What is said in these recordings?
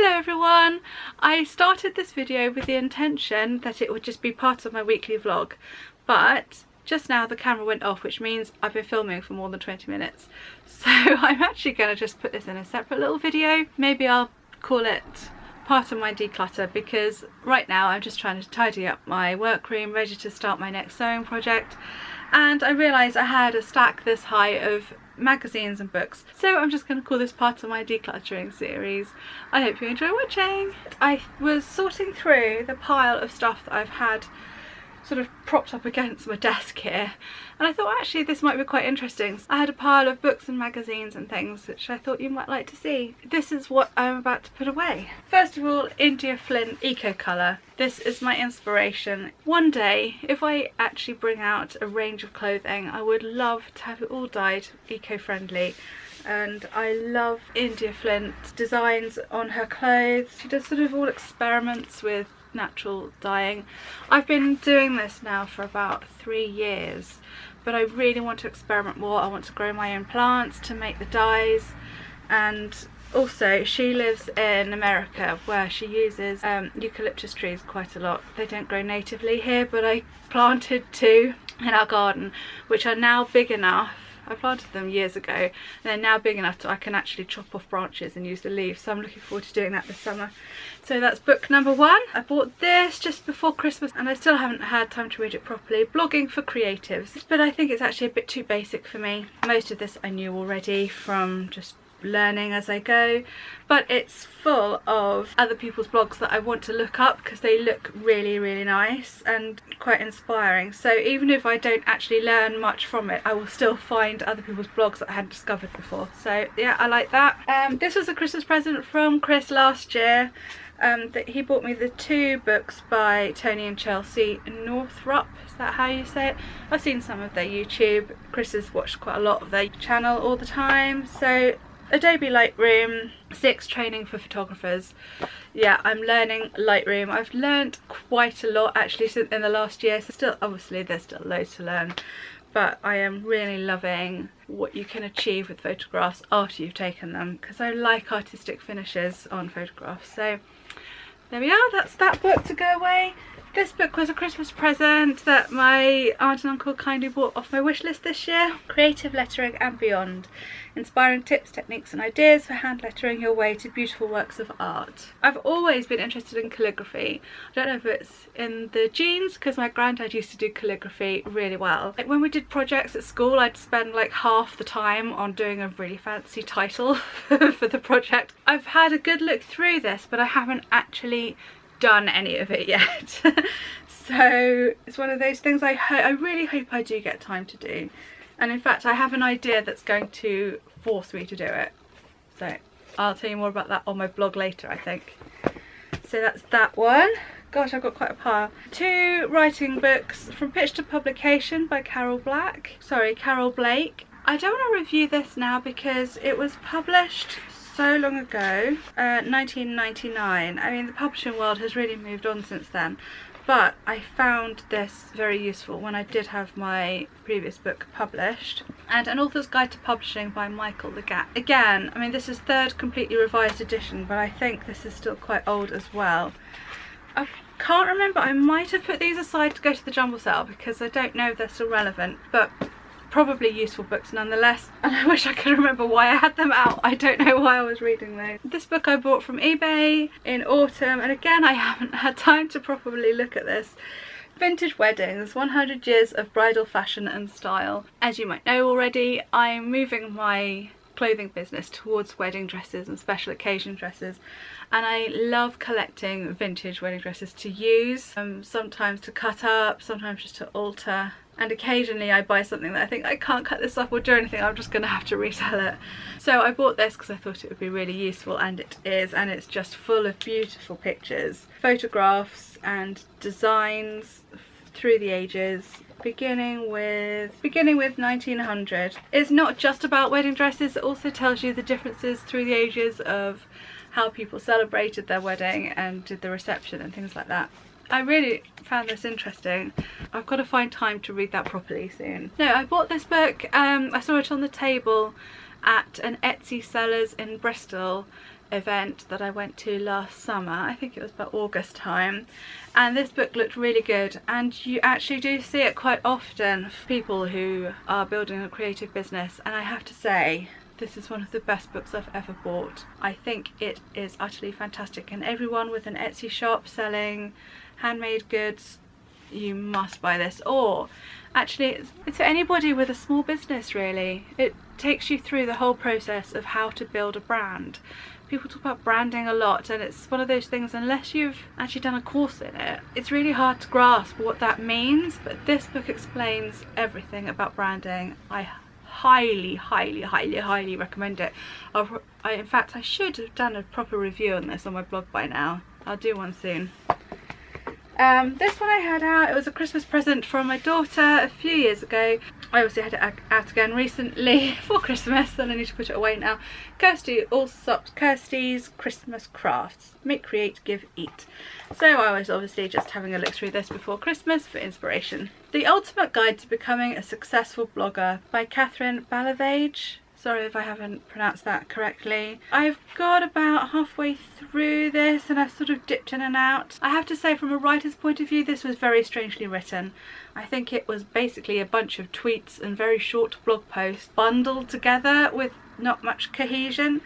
Hello everyone! I started this video with the intention that it would just be part of my weekly vlog, but just now the camera went off, which means I've been filming for more than 20 minutes. So I'm actually going to just put this in a separate little video. Maybe I'll call it part of my declutter, because right now I'm just trying to tidy up my workroom, ready to start my next sewing project. And I realised I had a stack this high of magazines and books, so I'm just going to call this part of my decluttering series. I hope you enjoy watching. I was sorting through the pile of stuff that I've had sort of propped up against my desk here, and I thought actually this might be quite interesting. I had a pile of books and magazines and things which I thought you might like to see. This is what I'm about to put away. First of all, India Flint Eco Colour. This is my inspiration. One day, if I actually bring out a range of clothing, I would love to have it all dyed eco-friendly. And I love India Flint's designs on her clothes. She does sort of all experiments with natural dyeing. I've been doing this now for about 3 years, but I really want to experiment more. I want to grow my own plants to make the dyes, and also she lives in America where she uses eucalyptus trees quite a lot. They don't grow natively here, but I planted 2 in our garden which are now big enough. I planted them years ago and they're now big enough that I can actually chop off branches and use the leaves, so I'm looking forward to doing that this summer. So that's book number 1. I bought this just before Christmas and I still haven't had time to read it properly. Blogging for Creatives, but I think it's actually a bit too basic for me. Most of this I knew already from just learning as I go, but it's full of other people's blogs that I want to look up because they look really nice and quite inspiring. So even if I don't actually learn much from it, I will still find other people's blogs that I hadn't discovered before. So yeah, I like that. This was a Christmas present from Chris last year. That he bought me the 2 books by Tony and Chelsea Northrup, is that how you say it? I've seen some of their YouTube. Chris has watched quite a lot of their channel all the time. So Adobe Lightroom 6 training for photographers. Yeah, I'm learning Lightroom. I've learned quite a lot actually since in the last year, so still obviously there's still loads to learn, but I am really loving what you can achieve with photographs after you've taken them, because I like artistic finishes on photographs. So there we are, that's that book to go away. This book was a Christmas present that my aunt and uncle kindly bought off my wish list this year. Creative Lettering and Beyond. Inspiring tips, techniques and ideas for hand lettering your way to beautiful works of art. I've always been interested in calligraphy. I don't know if it's in the genes, because my granddad used to do calligraphy really well. Like when we did projects at school, I'd spend like half the time on doing a really fancy title for the project. I've had a good look through this, but I haven't actually done any of it yet. So it's one of those things I really hope I do get time to do, and in fact I have an idea that's going to force me to do it, so I'll tell you more about that on my blog later, I think. So that's that one. Gosh, I've got quite a pile. 2 writing books from Pitch to Publication by Carol Blake. I don't want to review this now because it was published so long ago, 1999. I mean, the publishing world has really moved on since then, but I found this very useful when I did have my previous book published. And An Author's Guide to Publishing by Michael Legat. Again, I mean, this is 3rd completely revised edition, but I think this is still quite old as well. I can't remember, I might have put these aside to go to the jumble sale because I don't know if they're still relevant, but probably useful books nonetheless, and I wish I could remember why I had them out. I don't know why I was reading those. This book I bought from eBay in autumn, and again I haven't had time to properly look at this. Vintage Weddings, 100 Years of Bridal Fashion and Style. As you might know already, I'm moving my clothing business towards wedding dresses and special occasion dresses, and I love collecting vintage wedding dresses to use, sometimes to cut up, sometimes just to alter. And occasionally I buy something that I think I can't cut this up or do anything, I'm just going to have to resell it. So I bought this because I thought it would be really useful, and it is, and it's just full of beautiful pictures, photographs and designs through the ages, beginning with 1900. It's not just about wedding dresses, it also tells you the differences through the ages of how people celebrated their wedding and did the reception and things like that. I really found this interesting. I've got to find time to read that properly soon. No, I bought this book, I saw it on the table at an Etsy sellers in Bristol event that I went to last summer. I think it was about August time, and this book looked really good, and you actually do see it quite often for people who are building a creative business, and I have to say this is one of the best books I've ever bought. I think it is utterly fantastic, and everyone with an Etsy shop selling handmade goods, you must buy this. Or actually it's for anybody with a small business really. It takes you through the whole process of how to build a brand. People talk about branding a lot, and it's one of those things, unless you've actually done a course in it, it's really hard to grasp what that means. But this book explains everything about branding. I highly recommend it. In fact, I should have done a proper review on this on my blog by now. I'll do one soon. This one I had out, it was a Christmas present from my daughter a few years ago. I obviously had it out again recently for Christmas, and I need to put it away now. Kirsty's Christmas Crafts. Make, create, give, eat. So I was obviously just having a look through this before Christmas for inspiration. The Ultimate Guide to Becoming a Successful Blogger by Catherine Balavage. Sorry if I haven't pronounced that correctly. I've got about halfway through this and I've sort of dipped in and out. I have to say, from a writer's point of view, this was very strangely written. I think it was basically a bunch of tweets and very short blog posts bundled together with not much cohesion.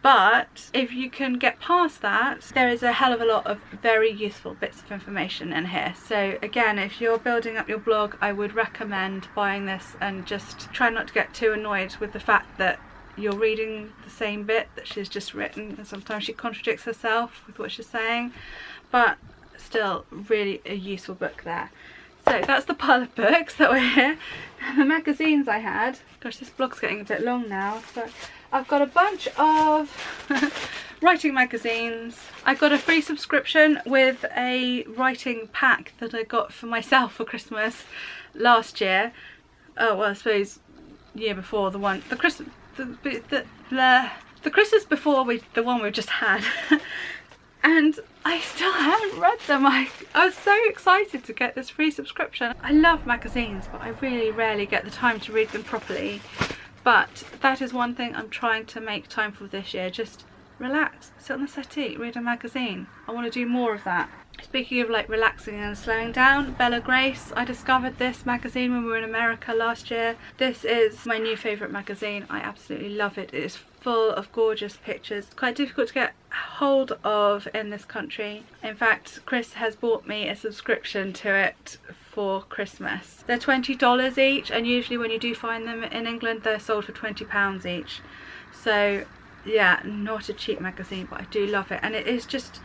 But if you can get past that, there is a hell of a lot of very useful bits of information in here. So again, if you're building up your blog, I would recommend buying this, and just try not to get too annoyed with the fact that you're reading the same bit that she's just written, and sometimes she contradicts herself with what she's saying, but still really a useful book there. So that's the pile of books that were here. And the magazines I had. Gosh, this blog's getting a bit long now, but I've got a bunch of writing magazines. I got a free subscription with a writing pack that I got for myself for Christmas last year. Oh, well, I suppose year before the Christmas before the one we just had. And I still haven't read them. I was so excited to get this free subscription. I love magazines, but I really rarely get the time to read them properly. But that is one thing I'm trying to make time for this year. Just relax, sit on the settee, read a magazine. I want to do more of that. Speaking of like relaxing and slowing down, Bella Grace. I discovered this magazine when we were in America last year. This is my new favourite magazine. I absolutely love it. It is full of gorgeous pictures. Quite difficult to get hold of in this country. In fact, Chris has bought me a subscription to it for Christmas. They're $20 each, and usually when you do find them in England, they're sold for £20 each. So yeah, not a cheap magazine, but I do love it. And it is just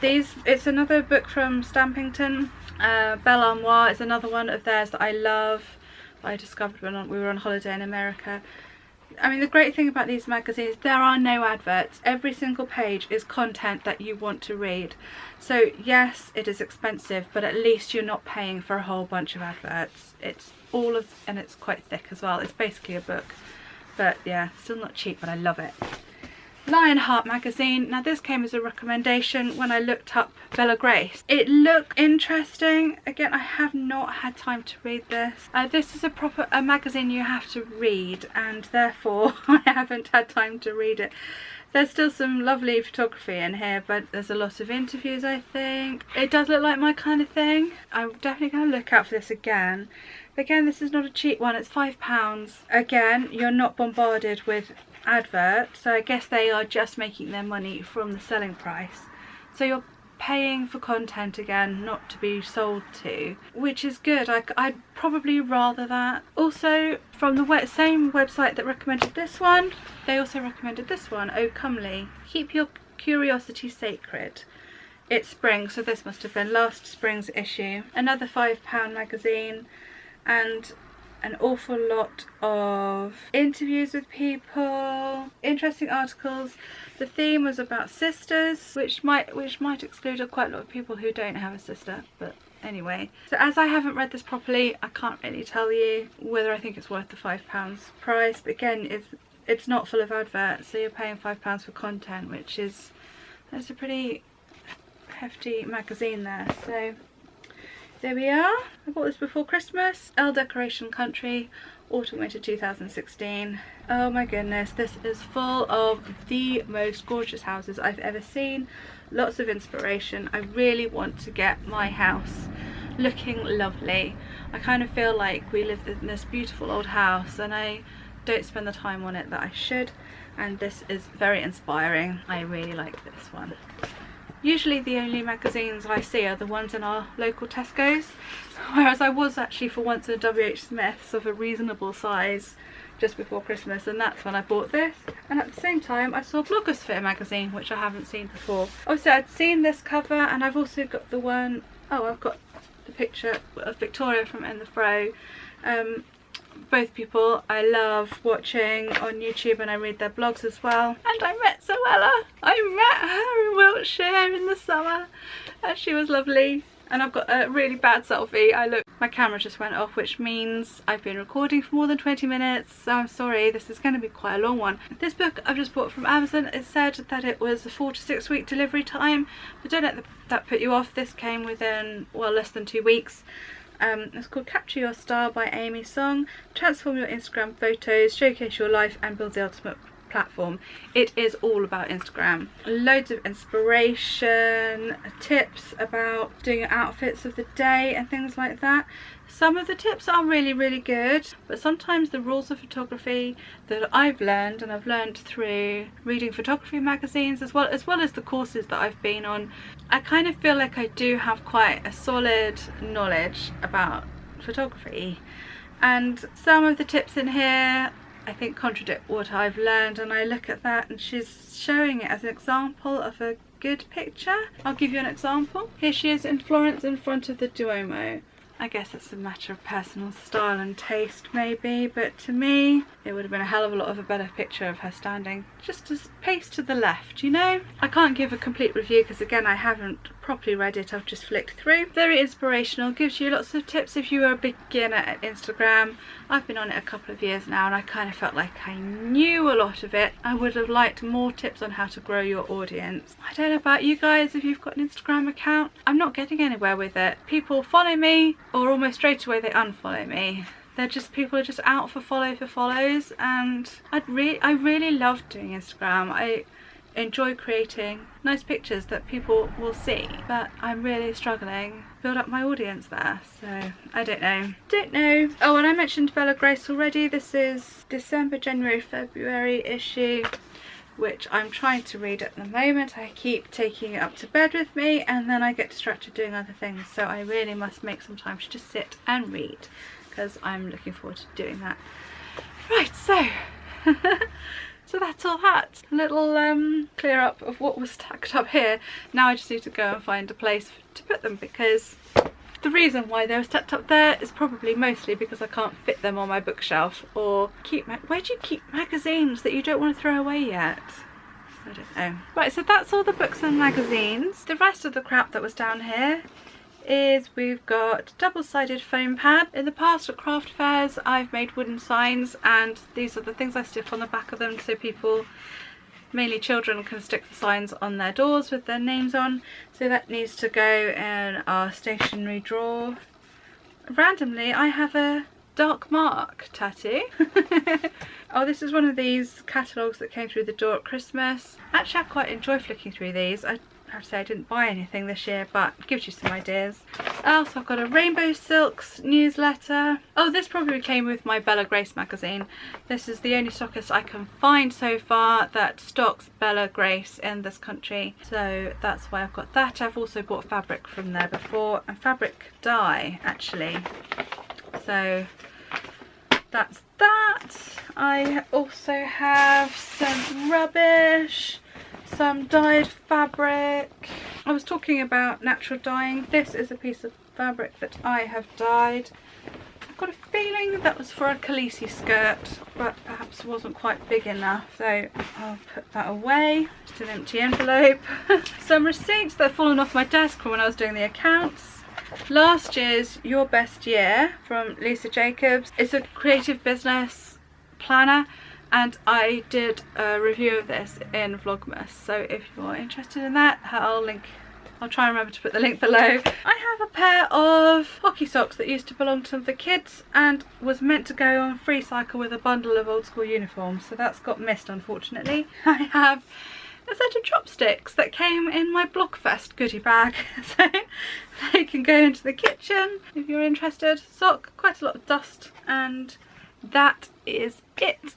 it's another book from Stampington. Belle Armoire is another one of theirs that I love. I discovered when we were on holiday in America. I mean, the great thing about these magazines, there are no adverts. Every single page is content that you want to read. So yes, it is expensive, but at least you're not paying for a whole bunch of adverts. And it's quite thick as well. It's basically a book. But yeah, still not cheap, but I love it. Lionheart magazine. Now this came as a recommendation when I looked up Bella Grace. It looked interesting. Again, I have not had time to read this. This is a magazine you have to read, and therefore I haven't had time to read it. There's still some lovely photography in here, but there's a lot of interviews, I think. It does look like my kind of thing. I'm definitely going to look out for this again. But again, this is not a cheap one. It's £5. Again, you're not bombarded with adverts, so I guess they are just making their money from the selling price. So you're paying for content again, not to be sold to, which is good. I'd probably rather that. Also, from the same website that recommended this one, they also recommended this one, Oh Comely. Keep your curiosity sacred. It's spring, so this must have been last spring's issue. Another £5 magazine, and an awful lot of interviews with people, interesting articles. The theme was about sisters, which might exclude quite a lot of people who don't have a sister, but anyway. So as I haven't read this properly, I can't really tell you whether I think it's worth the £5 price. But again, it's not full of adverts, so you're paying £5 for content, which that's a pretty hefty magazine there. So there we are. I bought this before Christmas. Elle Decoration Country, autumn winter 2016. Oh my goodness, this is full of the most gorgeous houses I've ever seen. Lots of inspiration. I really want to get my house looking lovely. I kind of feel like we live in this beautiful old house and I don't spend the time on it that I should, and this is very inspiring. I really like this one. Usually the only magazines I see are the ones in our local Tesco's, whereas I was actually for once in WH Smith's of a reasonable size just before Christmas, and that's when I bought this. And at the same time I saw Blogosphere magazine, which I haven't seen before. Obviously I'd seen this cover, and I've also got the one, oh, I've got the picture of Victoria from In the Fro. Both people I love watching on YouTube, and I read their blogs as well. And I met Zoella. I met her in Wiltshire in the summer and she was lovely. And I've got a really bad selfie. My camera just went off, which means I've been recording for more than 20 minutes, so I'm sorry, this is going to be quite a long one. This book I've just bought from Amazon. It said that it was a 4 to 6 week delivery time, but don't let that put you off. This came within, well, less than 2 weeks. It's called Capture Your Star by Amy Song. Transform your Instagram photos, showcase your life and build the ultimate platform. It is all about Instagram. Loads of inspiration, tips about doing your outfits of the day and things like that. Some of the tips are really good, but sometimes the rules of photography that I've learned, and I've learned through reading photography magazines as well as the courses that I've been on, I kind of feel like I do have quite a solid knowledge about photography, and some of the tips in here I think contradict what I've learned, and I look at that and she's showing it as an example of a good picture. I'll give you an example. Here she is in Florence in front of the Duomo. I guess it's a matter of personal style and taste maybe, but to me it would have been a hell of a lot of a better picture of her standing just a pace to the left, you know? I can't give a complete review because again I haven't properly read it, I've just flicked through. Very inspirational, gives you lots of tips if you are a beginner at Instagram. I've been on it a couple of years now and I kind of felt like I knew a lot of it. I would have liked more tips on how to grow your audience. I don't know about you guys if you've got an Instagram account. I'm not getting anywhere with it. People follow me or almost straight away they unfollow me. People are just out for follows, and I really love doing Instagram. I enjoy creating nice pictures that people will see, but I'm really struggling to build up my audience there, so I don't know. Oh, and I mentioned Bella Grace already. This is December, January, February issue, which I'm trying to read at the moment. I keep taking it up to bed with me and then I get distracted doing other things, so I really must make some time to just sit and read because I'm looking forward to doing that. Right, so so that's all that. A little clear up of what was stacked up here. Now I just need to go and find a place to put them, because the reason why they were stacked up there is probably mostly because I can't fit them on my bookshelf or keep where do you keep magazines that you don't want to throw away yet? I don't know. Right, so that's all the books and magazines. The rest of the crap that was down here is we've got double-sided foam pad. In the past at craft fairs I've made wooden signs, and these are the things I stick on the back of them so people, mainly children, can stick the signs on their doors with their names on. So that needs to go in our stationery drawer. Randomly I have a dark mark tattoo. Oh, this is one of these catalogues that came through the door at Christmas. Actually I quite enjoy flicking through these. I have to say I didn't buy anything this year, but it gives you some ideas. Also I've got a Rainbow Silks newsletter. Oh, this probably came with my Bella Grace magazine. This is the only stockist I can find so far that stocks Bella Grace in this country, so that's why I've got that. I've also bought fabric from there before, and fabric dye actually, so that's that. I also have some rubbish, some dyed fabric. I was talking about natural dyeing. This is a piece of fabric that I have dyed. I've got a feeling that was for a Khaleesi skirt, but perhaps wasn't quite big enough, so I'll put that away. Just an empty envelope. Some receipts that have fallen off my desk from when I was doing the accounts. Last year's Your Best Year from Lisa Jacobs. It's a creative business planner, and I did a review of this in Vlogmas, so if you're interested in that, I'll link I'll try and remember to put the link below. I have a pair of hockey socks that used to belong to the kids and was meant to go on free cycle with a bundle of old school uniforms, so that's got missed unfortunately. I have a set of chopsticks that came in my Blogfest goodie bag, so they can go into the kitchen if you're interested. Sock, quite a lot of dust, and that is it.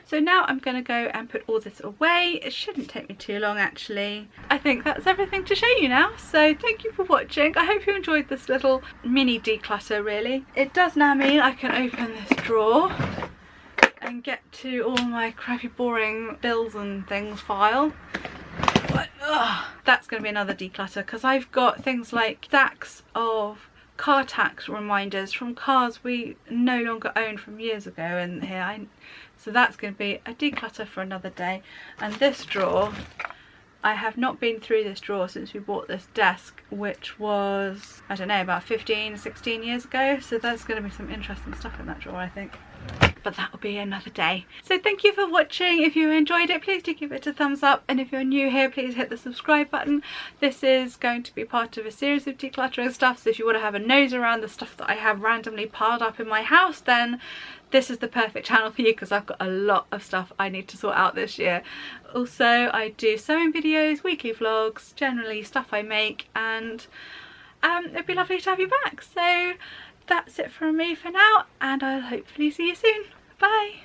So now I'm going to go and put all this away. It shouldn't take me too long actually. I think that's everything to show you now, so thank you for watching. I hope you enjoyed this little mini declutter really. It does now mean I can open this drawer and get to all my crappy boring bills and things file. But that's going to be another declutter because I've got things like stacks of car tax reminders from cars we no longer own from years ago in here. So that's going to be a declutter for another day. And this drawer, I have not been through this drawer since we bought this desk, which was, I don't know, about 15, 16 years ago. So there's going to be some interesting stuff in that drawer, I think. But that will be another day. So thank you for watching. If you enjoyed it, please do give it a thumbs up, and if you're new here, please hit the subscribe button. This is going to be part of a series of decluttering stuff, so if you want to have a nose around the stuff that I have randomly piled up in my house, then this is the perfect channel for you, because I've got a lot of stuff I need to sort out this year. Also, I do sewing videos, weekly vlogs, generally stuff I make, and it'd be lovely to have you back. So that's it from me for now, and I'll hopefully see you soon. Bye!